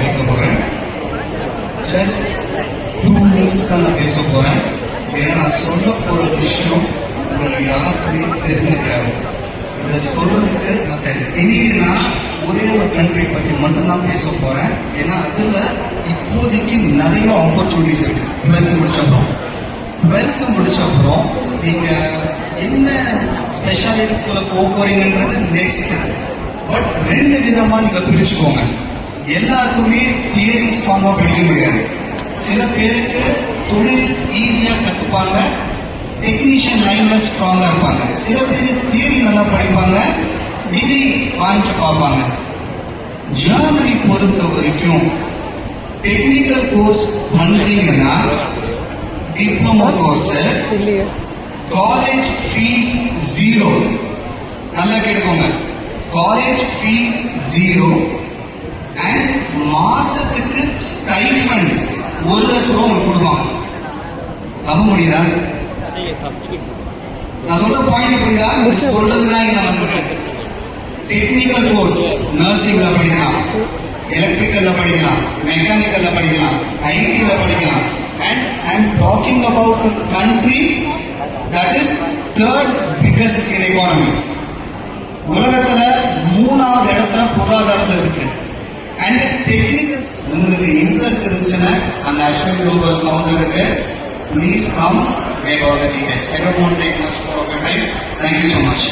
பேச போறேன். Just 2 minutes தான் நான் பேச போறேன். ஏன்னா நான் சொல்ல போற விஷயம் உங்களுக்கு யாருக்குமே தெரிஞ்சிருக்காரு. இதை சொல்றதுக்கு நான் சரி இனினா ஒரே ஒரு கண்ட்ரி பத்தி மட்டும்தான் பேச போறேன். ஏன்னா அதுல இப்போதைக்கு நிறைய ஆப்பர்ச்சுனிட்டிஸ் இருக்கு. 12th முடிச்ச அப்புறம் நீங்க என்ன ஸ்பெஷாலிட்டிக்குள்ள போக போறீங்கன்றது நெக்ஸ்ட். பட் 2 விதமா நீங்க பிரிச்சுக்கோங்க. எல்லாருக்குமே தியரி ஸ்ட்ராங்கா படிக்க முடியாது. சில பேருக்கு தொழில் ஈஸியா கத்துப்பாங்க, டெக்னீஷியன் லைன்ல ஸ்ட்ராங்கா இருப்பாங்க. சில பேர் தியரி நல்லா படிப்பாங்க, டிகிரி வாங்கிட்டு பார்ப்பாங்க. ஜெர்மனி பொறுத்த வரைக்கும் டெக்னிக்கல் கோர்ஸ் பண்றீங்கன்னா டிப்ளமோ கோர்ஸ், காலேஜ் ஃபீஸ் 0. நல்லா கேட்டுக்கோங்க, காலேஜ் ஃபீஸ் 0 அண்ட் மாசத்துக்கு ஸ்டைஃபண்ட் 1 லட்சம் ரூபாய் உங்களுக்கு கொடுப்பாங்க. நம்ப முடியுதா? நான் சொல்ற பாயிண்ட் புரியுதா? சொல்றதுதான் இங்க வந்திருக்கேன். டெக்னிக்கல் கோர்ஸ் நர்சிங்ல படிக்கலாம், எலக்ட்ரிக்கல்ல படிக்கலாம், மெக்கானிக்கல்ல படிக்கலாம், ஐடில படிக்கலாம். And I'm talking about a country that is 3rd biggest in economy. உலகத்துல 3வது இடத்துல பொருளாதாரத்துல இருக்கு. அண்ட் டெக்னிக்கல் உங்களுக்கு இன்ட்ரெஸ்ட் இருந்துச்சுன்னா அந்த அஸ்வின் குளோபல் கவுண்டர் இருக்கு. Please come get all the details. I don't want to take much more of your time. Thank you so much.